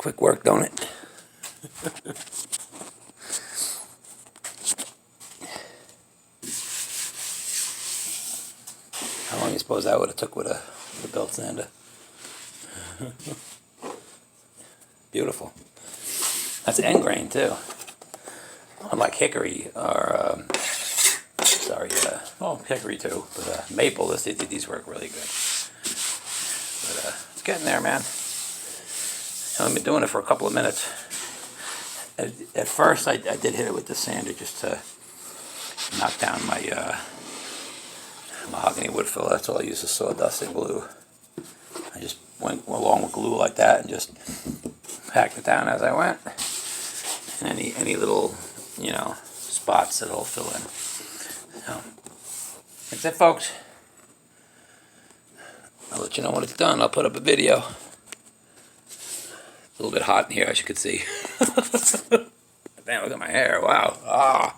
quick work, don't it? How long do you suppose that would have took with a belt sander? Beautiful. That's end grain too. Unlike hickory or hickory too, but maple. These work really good. But it's getting there, man. I've been doing it for a couple of minutes. At first, I did hit it with the sander just to knock down my mahogany wood filler. That's all I use is sawdust and glue. I just went along with glue like that and just packed it down as I went. And any little, spots that it'll fill in. So, that's it, folks. I'll let you know when it's done. I'll put up a video. A little bit hot in here, as you can see. Damn, look at my hair. Wow. Ah.